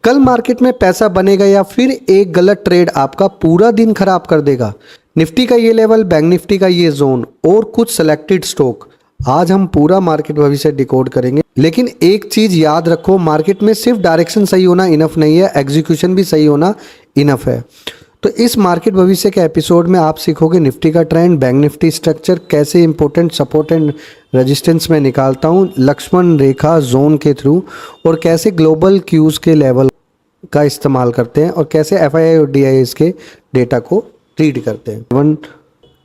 कल मार्केट में पैसा बनेगा या फिर एक गलत ट्रेड आपका पूरा दिन खराब कर देगा। निफ्टी का ये लेवल, बैंक निफ्टी का ये जोन और कुछ सिलेक्टेड स्टॉक, आज हम पूरा मार्केट भविष्य डिकोड करेंगे। लेकिन एक चीज याद रखो, मार्केट में सिर्फ डायरेक्शन सही होना इनफ नहीं है, एग्जीक्यूशन भी सही होना इनफ है। तो इस मार्केट भविष्य के एपिसोड में आप सीखोगे निफ्टी का ट्रेंड, बैंक निफ्टी स्ट्रक्चर, कैसे इंपॉर्टेंट सपोर्ट एंड रेजिस्टेंस में निकालता हूँ लक्ष्मण रेखा जोन के थ्रू, और कैसे ग्लोबल क्यूज के लेवल का इस्तेमाल करते हैं और कैसे एफआईआई और डीआईएस के डेटा को रीड करते हैं।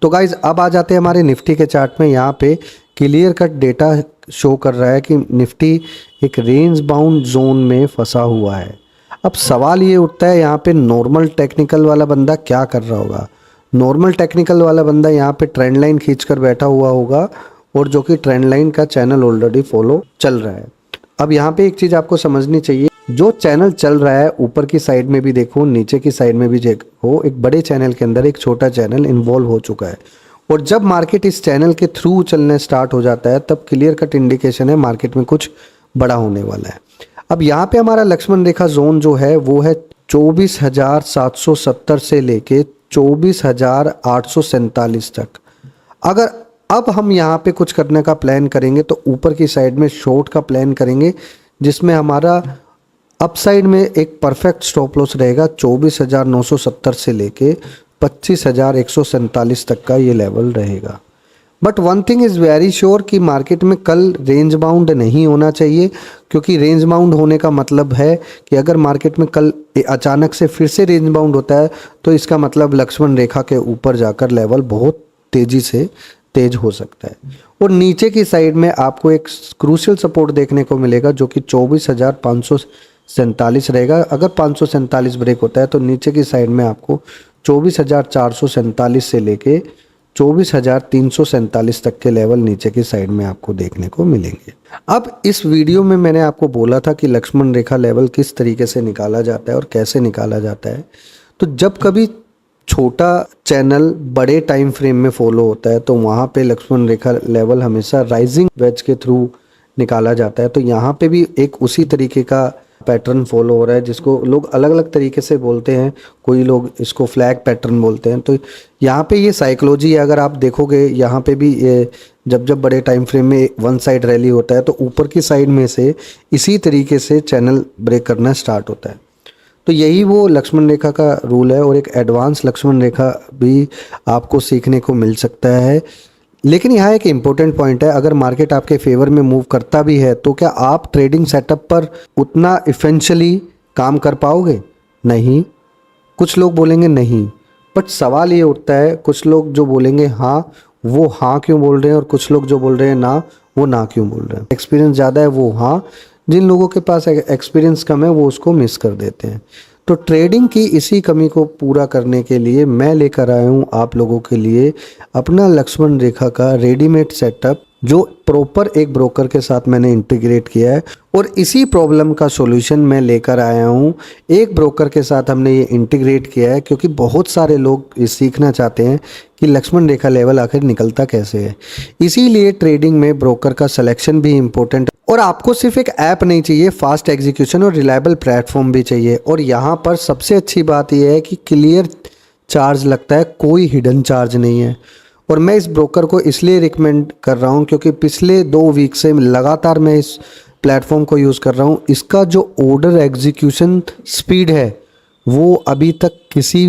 तो गाइज अब आ जाते हैं हमारे निफ्टी के चार्ट में। यहाँ पे क्लियर कट डेटा शो कर रहा है कि निफ्टी एक रेंज बाउंड जोन में फंसा हुआ है। अब सवाल ये उठता है, यहाँ पे नॉर्मल टेक्निकल वाला बंदा क्या कर रहा होगा। नॉर्मल टेक्निकल वाला बंदा यहाँ पे ट्रेंड लाइन खींच कर बैठा हुआ होगा, और जो कि ट्रेंड लाइन का चैनल ऑलरेडी फॉलो चल रहा है। अब यहाँ पे एक चीज़ आपको समझनी चाहिए, जो चैनल चल रहा है ऊपर की साइड में भी देखो, नीचे की साइड में भी देखो, एक बड़े चैनल के अंदर एक छोटा चैनल इन्वॉल्व हो चुका है। और जब मार्केट इस चैनल के थ्रू चलने स्टार्ट हो जाता है तब क्लियर कट इंडिकेशन है मार्केट में कुछ बड़ा होने वाला है। अब यहाँ पे हमारा लक्ष्मण रेखा जोन जो है वो है 24,770 से लेके 24,847 तक। अगर अब हम यहाँ पे कुछ करने का प्लान करेंगे तो ऊपर की साइड में शॉर्ट का प्लान करेंगे, जिसमें हमारा अपसाइड में एक परफेक्ट स्टॉप लॉस रहेगा 24,970 से लेके 25,147 तक का ये लेवल रहेगा। But one thing is very sure कि मार्केट में कल रेंज बाउंड नहीं होना चाहिए, क्योंकि रेंज बाउंड होने का मतलब है कि अगर मार्केट में कल अचानक से फिर से रेंज बाउंड होता है तो इसका मतलब लक्ष्मण रेखा के ऊपर जाकर लेवल बहुत तेज़ी से तेज हो सकता है। और नीचे की साइड में आपको एक क्रूशियल सपोर्ट देखने को मिलेगा जो कि 24,547 रहेगा। अगर 547 ब्रेक होता है तो नीचे की साइड में आपको 24,447 से लेके 24,347 तक के लेवल नीचे की साइड में आपको देखने को मिलेंगे। अब इस वीडियो में मैंने आपको बोला था कि लक्ष्मण रेखा लेवल किस तरीके से निकाला जाता है और कैसे निकाला जाता है। तो जब कभी छोटा चैनल बड़े टाइम फ्रेम में फॉलो होता है तो वहाँ पे लक्ष्मण रेखा लेवल हमेशा राइजिंग वेज के थ्रू निकाला जाता है। तो यहाँ पे भी एक उसी तरीके का पैटर्न फॉलो हो रहा है, जिसको लोग अलग अलग तरीके से बोलते हैं। कोई लोग इसको फ्लैग पैटर्न बोलते हैं। तो यहाँ पे ये साइकोलॉजी है। अगर आप देखोगे यहाँ पे भी ये जब बड़े टाइम फ्रेम में वन साइड रैली होता है तो ऊपर की साइड में से इसी तरीके से चैनल ब्रेक करना स्टार्ट होता है। तो यही वो लक्ष्मण रेखा का रूल है, और एक एडवांस लक्ष्मण रेखा भी आपको सीखने को मिल सकता है। लेकिन यहाँ एक इम्पोर्टेंट पॉइंट है, अगर मार्केट आपके फेवर में मूव करता भी है तो क्या आप ट्रेडिंग सेटअप पर उतना इफेंशियली काम कर पाओगे? नहीं। कुछ लोग बोलेंगे नहीं, बट सवाल ये उठता है, कुछ लोग जो बोलेंगे हाँ, वो हाँ क्यों बोल रहे हैं, और कुछ लोग जो बोल रहे हैं ना, वो ना क्यों बोल रहे हैं। एक्सपीरियंस ज़्यादा है वो हाँ, जिन लोगों के पास एक्सपीरियंस कम है वो उसको मिस कर देते हैं। तो ट्रेडिंग की इसी कमी को पूरा करने के लिए मैं लेकर आया हूँ आप लोगों के लिए अपना लक्ष्मण रेखा का रेडीमेड सेटअप, जो प्रॉपर एक ब्रोकर के साथ मैंने इंटीग्रेट किया है। और इसी प्रॉब्लम का सॉल्यूशन मैं लेकर आया हूँ, एक ब्रोकर के साथ हमने ये इंटीग्रेट किया है, क्योंकि बहुत सारे लोग ये सीखना चाहते हैं कि लक्ष्मण रेखा लेवल आखिर निकलता कैसे है। इसीलिए ट्रेडिंग में ब्रोकर का सिलेक्शन भी इम्पोर्टेंट, और आपको सिर्फ एक ऐप नहीं चाहिए, फास्ट एग्जीक्यूशन और रिलायबल प्लेटफॉर्म भी चाहिए। और यहाँ पर सबसे अच्छी बात यह है कि क्लियर चार्ज लगता है, कोई हिडन चार्ज नहीं है। और मैं इस ब्रोकर को इसलिए रिकमेंड कर रहा हूँ क्योंकि पिछले 2 वीक से लगातार मैं इस प्लेटफॉर्म को यूज़ कर रहा हूँ। इसका जो ऑर्डर एग्जीक्यूशन स्पीड है वो अभी तक किसी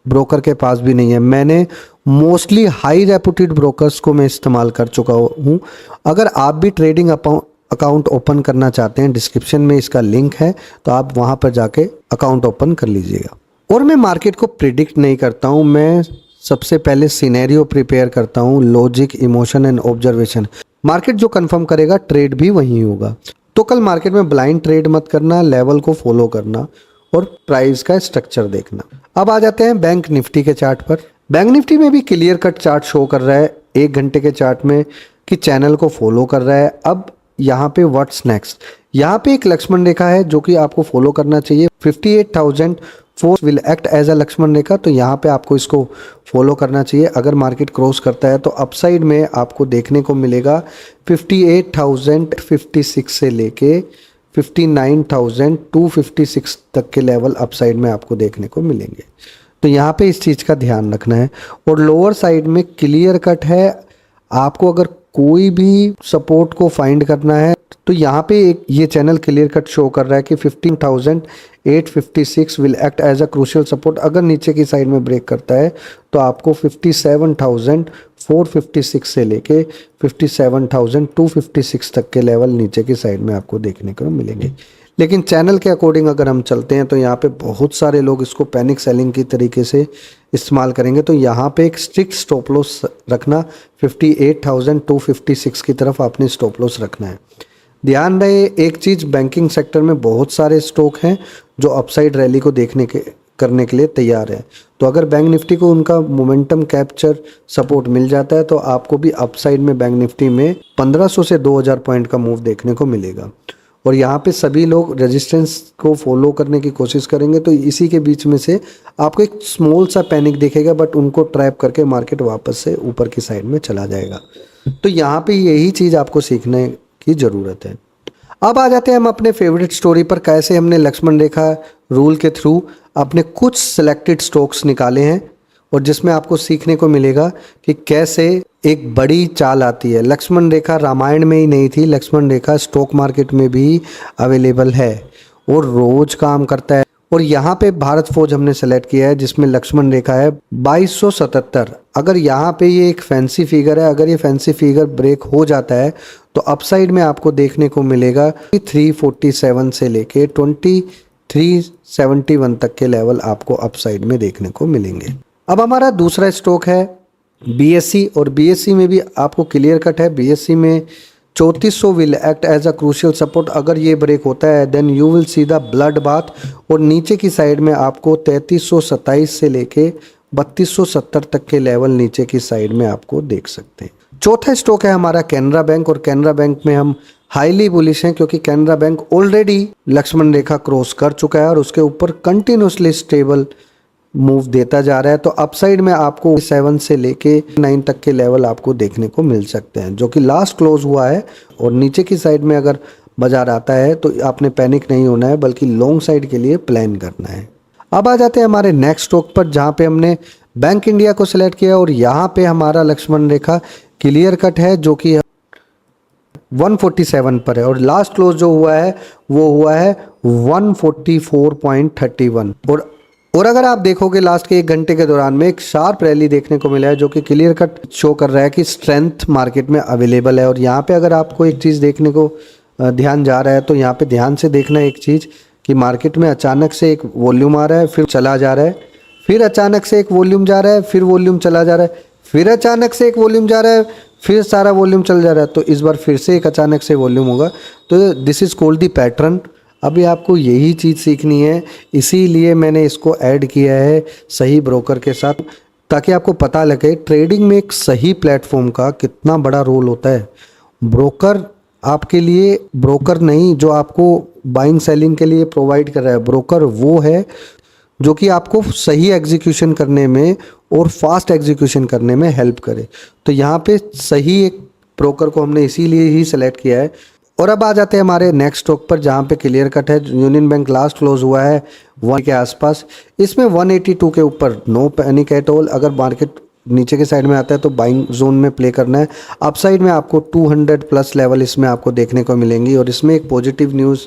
ब्रोकर के पास भी नहीं है। मैंने मोस्टली हाई रेपुटेड ब्रोकर्स को मैं इस्तेमाल कर चुका हूँ। अगर आप भी ट्रेडिंग अकाउंट ओपन करना चाहते हैं, डिस्क्रिप्शन में इसका लिंक है, तो आप वहाँ पर जाके अकाउंट ओपन कर लीजिएगा। और मैं मार्केट को प्रिडिक्ट नहीं करता हूँ, मैं सबसे पहले सिनेरियो प्रिपेयर करता हूँ, logic, emotion and observation. Market जो कंफर्म करेगा ट्रेड भी वही होगा। तो कल मार्केट में ब्लाइंड ट्रेड मत करना, लेवल को फॉलो करना और प्राइस का स्ट्रक्चर देखना। अब आ जाते हैं बैंक निफ्टी के चार्ट पर। बैंक निफ्टी में भी क्लियर कट चार्ट शो कर रहा है 1 घंटे के चार्ट में कि चैनल को फॉलो कर रहा है। अब यहाँ पे व्हाट्स नेक्स्ट, यहाँ पे एक लक्ष्मण रेखा है जो कि आपको फॉलो करना चाहिए। 58,004 will act as a Lakshman Rekha, तो यहाँ पे आपको इसको फॉलो करना चाहिए। अगर मार्केट क्रॉस करता है तो अपसाइड में आपको देखने को मिलेगा 58,056 से लेके 59,256 तक के लेवल अपसाइड में आपको देखने को मिलेंगे। तो यहाँ पे इस चीज़ का ध्यान रखना है। और लोअर साइड में क्लियर कट है, आपको अगर कोई भी सपोर्ट को फाइंड करना है तो यहाँ पे एक ये चैनल क्लियर कट शो कर रहा है कि 15,856 will act as a crucial support. अगर नीचे की साइड में ब्रेक करता है तो आपको 57,456 से लेके 57,256 तक के लेवल नीचे की साइड में आपको देखने को मिलेंगे। लेकिन चैनल के अकॉर्डिंग अगर हम चलते हैं तो यहाँ पे बहुत सारे लोग इसको पैनिक सेलिंग की तरीके से इस्तेमाल करेंगे। तो यहाँ पे एक स्ट्रिक्ट स्टॉप लॉस रखना, 58,256 की तरफ आपने स्टॉप लॉस रखना है। ध्यान रहे एक चीज़, बैंकिंग सेक्टर में बहुत सारे स्टॉक हैं जो अपसाइड रैली को करने के लिए तैयार है। तो अगर बैंक निफ्टी को उनका मोमेंटम कैप्चर सपोर्ट मिल जाता है तो आपको भी अपसाइड में बैंक निफ्टी में 1500 से 2000 पॉइंट का मूव देखने को मिलेगा। और यहाँ पे सभी लोग रेजिस्टेंस को फॉलो करने की कोशिश करेंगे, तो इसी के बीच में से आपको एक स्मॉल सा पैनिक दिखेगा, बट उनको ट्रैप करके मार्केट वापस से ऊपर की साइड में चला जाएगा। तो यहाँ पे यही चीज़ आपको सीखने की ज़रूरत है। अब आ जाते हैं हम अपने फेवरेट स्टोरी पर, कैसे हमने लक्ष्मण रेखा रूल के थ्रू अपने कुछ सिलेक्टेड स्टॉक्स निकाले हैं और जिसमें आपको सीखने को मिलेगा कि कैसे एक बड़ी चाल आती है। लक्ष्मण रेखा रामायण में ही नहीं थी, लक्ष्मण रेखा स्टॉक मार्केट में भी अवेलेबल है और रोज काम करता है। और यहाँ पे भारत फौज हमने सेलेक्ट किया है जिसमें लक्ष्मण रेखा है 2277। अगर यहाँ पे ये एक फैंसी फिगर है, अगर ये फैंसी फिगर ब्रेक हो जाता है तो अपसाइड में आपको देखने को मिलेगा 347 से लेके 2371 तक के लेवल आपको अपसाइड में देखने को मिलेंगे। अब हमारा दूसरा स्टॉक है बीएससी, और बीएससी में भी आपको क्लियर कट है। बीएससी में 3400 will act as a crucial support. अगर ये ब्रेक होता है then you will see the blood bath. और नीचे की साइड में आपको 3327 से लेके 3270 तक के लेवल नीचे की साइड में आपको देख सकते हैं। चौथा स्टॉक है हमारा कैनरा बैंक, और कैनरा बैंक में हम हाईली बुलिश हैं क्योंकि कैनरा बैंक ऑलरेडी लक्ष्मण रेखा क्रॉस कर चुका है और उसके ऊपर कंटिन्यूसली स्टेबल मूव देता जा रहा है। तो अपसाइड में आपको 7 से लेके 9 तक के लेवल आपको देखने को मिल सकते हैं, जो कि लास्ट क्लोज हुआ है। और नीचे की साइड में अगर बाजार आता है तो आपने पैनिक नहीं होना है, बल्कि लॉन्ग साइड के लिए प्लान करना है। अब आ जाते हैं हमारे नेक्स्ट स्टॉक पर, जहाँ पे हमने बैंक इंडिया को सिलेक्ट किया और यहाँ पे हमारा लक्ष्मण रेखा क्लियर कट है जो कि 147 पर है और लास्ट क्लोज जो हुआ है वो हुआ है 144.31। और अगर आप देखोगे लास्ट के 1 घंटे के दौरान में एक शार्प रैली देखने को मिला है जो कि क्लियर कट शो कर रहा है कि स्ट्रेंथ मार्केट में अवेलेबल है। और यहाँ पे अगर आपको एक चीज़ देखने को ध्यान जा रहा है तो यहाँ पे ध्यान से देखना एक चीज़ कि मार्केट में अचानक से एक वॉल्यूम आ रहा है, फिर चला जा रहा है, फिर अचानक से एक वॉल्यूम जा रहा है, फिर वॉल्यूम चला जा रहा है, फिर अचानक से एक वॉल्यूम जा रहा है, फिर सारा वॉल्यूम चल जा रहा है। तो इस बार फिर से एक अचानक से वॉल्यूम होगा। तो this is called the pattern. अभी आपको यही चीज़ सीखनी है, इसीलिए मैंने इसको ऐड किया है सही ब्रोकर के साथ, ताकि आपको पता लगे ट्रेडिंग में एक सही प्लेटफॉर्म का कितना बड़ा रोल होता है। ब्रोकर आपके लिए ब्रोकर नहीं जो आपको बाइंग सेलिंग के लिए प्रोवाइड कर रहा है, ब्रोकर वो है जो कि आपको सही एग्जीक्यूशन करने में और फास्ट एग्जीक्यूशन करने में हेल्प करे। तो यहाँ पे सही एक ब्रोकर को हमने इसीलिए ही सेलेक्ट किया है। और अब आ जाते हैं हमारे नेक्स्ट स्टॉक पर, जहाँ पे क्लियर कट है यूनियन बैंक लास्ट क्लोज हुआ है 1 के आसपास। इसमें 182 के ऊपर नो पैनिक एट ऑल। अगर मार्केट नीचे के साइड में आता है तो बाइंग जोन में प्ले करना है। अपसाइड में आपको 200 प्लस लेवल इसमें आपको देखने को मिलेंगी और इसमें एक पॉजिटिव न्यूज़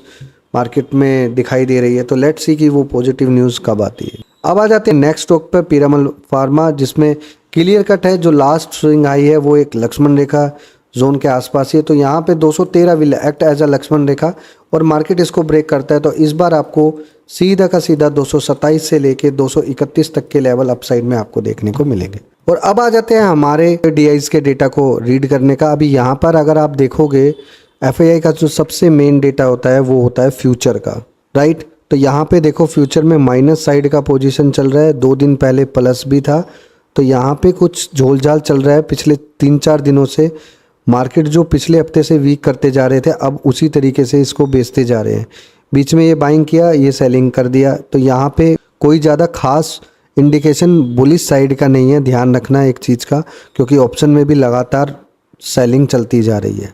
मार्केट में दिखाई दे रही है। तो लेट्स सी कि वो पॉजिटिव न्यूज़ कब आती है। अब आ जाते हैं नेक्स्ट स्टॉक पर पीरामल फार्मा, जिसमें क्लियर कट है जो लास्ट स्विंग आई है वो एक लक्ष्मण रेखा जोन के आसपास ही है। तो यहाँ पे 213 will act as a Lakshman Rekha और मार्केट इसको ब्रेक करता है तो इस बार आपको सीधा का सीधा 227 से लेके 231 तक के लेवल अपसाइड में आपको देखने को मिलेंगे। और अब आ जाते हैं हमारे DIs के डेटा को रीड करने का। अभी यहाँ पर अगर आप देखोगे FII का जो सबसे मेन डेटा होता है वो होता है फ्यूचर का, राइट। तो यहाँ पे देखो फ्यूचर में माइनस साइड का पोजीशन चल रहा है, 2 दिन पहले प्लस भी था। तो यहाँ पे कुछ झोलझाल चल रहा है पिछले 3-4 दिनों से। मार्केट जो पिछले हफ्ते से वीक करते जा रहे थे अब उसी तरीके से इसको बेचते जा रहे हैं। बीच में ये बाइंग किया, ये सेलिंग कर दिया। तो यहाँ पे कोई ज़्यादा खास इंडिकेशन बुलिश साइड का नहीं है, ध्यान रखना एक चीज़ का, क्योंकि ऑप्शन में भी लगातार सेलिंग चलती जा रही है।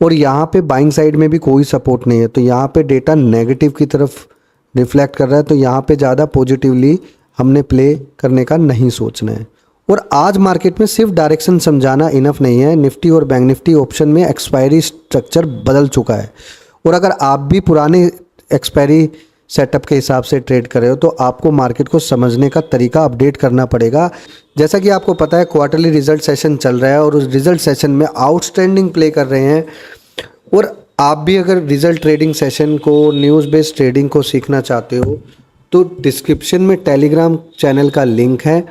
और यहाँ पे बाइंग साइड में भी कोई सपोर्ट नहीं है, तो यहाँ पे डेटा नेगेटिव की तरफ रिफ्लेक्ट कर रहा है, तो यहाँ पे ज़्यादा पॉजिटिवली हमने प्ले करने का नहीं सोचना है। और आज मार्केट में सिर्फ डायरेक्शन समझाना इनफ नहीं है, निफ्टी और बैंक निफ्टी ऑप्शन में एक्सपायरी स्ट्रक्चर बदल चुका है, और अगर आप भी पुराने एक्सपायरी सेटअप के हिसाब से ट्रेड कर रहे हो तो आपको मार्केट को समझने का तरीका अपडेट करना पड़ेगा। जैसा कि आपको पता है क्वार्टरली रिजल्ट सेशन चल रहा है और उस रिजल्ट सेशन में आउटस्टैंडिंग प्ले कर रहे हैं, और आप भी अगर रिजल्ट ट्रेडिंग सेशन को, न्यूज़ बेस्ड ट्रेडिंग को सीखना चाहते हो तो डिस्क्रिप्शन में टेलीग्राम चैनल का लिंक है,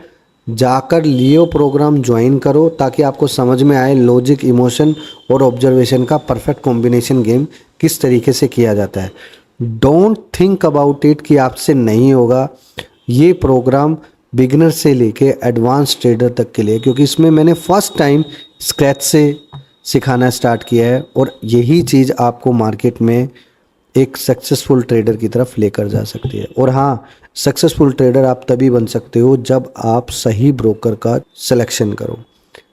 जाकर लियो प्रोग्राम ज्वाइन करो ताकि आपको समझ में आए लॉजिक, इमोशन और ऑब्जर्वेशन का परफेक्ट कॉम्बिनेशन गेम किस तरीके से किया जाता है। डोंट थिंक अबाउट इट कि आपसे नहीं होगा। ये प्रोग्राम बिगिनर से लेके एडवांस ट्रेडर तक के लिए, क्योंकि इसमें मैंने फर्स्ट टाइम स्क्रैच से सिखाना स्टार्ट किया है, और यही चीज़ आपको मार्केट में एक सक्सेसफुल ट्रेडर की तरफ लेकर जा सकती है। और हाँ, सक्सेसफुल ट्रेडर आप तभी बन सकते हो जब आप सही ब्रोकर का सिलेक्शन करो।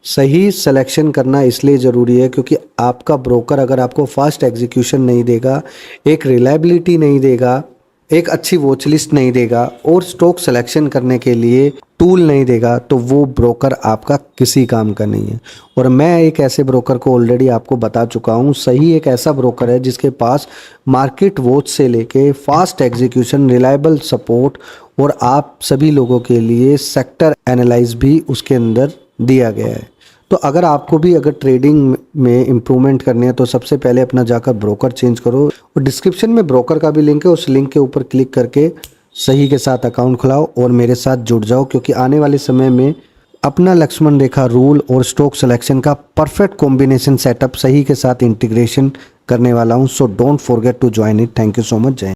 सही सिलेक्शन करना इसलिए ज़रूरी है क्योंकि आपका ब्रोकर अगर आपको फास्ट एग्जीक्यूशन नहीं देगा, एक रिलायबिलिटी नहीं देगा, एक अच्छी वॉच लिस्ट नहीं देगा और स्टॉक सिलेक्शन करने के लिए टूल नहीं देगा, तो वो ब्रोकर आपका किसी काम का नहीं है। और मैं एक ऐसे ब्रोकर को ऑलरेडी आपको बता चुका हूँ। सही एक ऐसा ब्रोकर है जिसके पास मार्केट वॉच से लेके फास्ट एग्जीक्यूशन, रिलायबल सपोर्ट और आप सभी लोगों के लिए सेक्टर एनालाइज भी उसके अंदर दिया गया है। तो अगर आपको भी अगर ट्रेडिंग में इम्प्रूवमेंट करनी है तो सबसे पहले अपना जाकर ब्रोकर चेंज करो, और डिस्क्रिप्शन में ब्रोकर का भी लिंक है, उस लिंक के ऊपर क्लिक करके सही के साथ अकाउंट खुलाओ और मेरे साथ जुड़ जाओ, क्योंकि आने वाले समय में अपना लक्ष्मण रेखा रूल और स्टॉक सिलेक्शन का परफेक्ट कॉम्बिनेशन सेटअप सही के साथ इंटीग्रेशन करने वाला हूँ। So don't forget to join it. Thank you so much. जय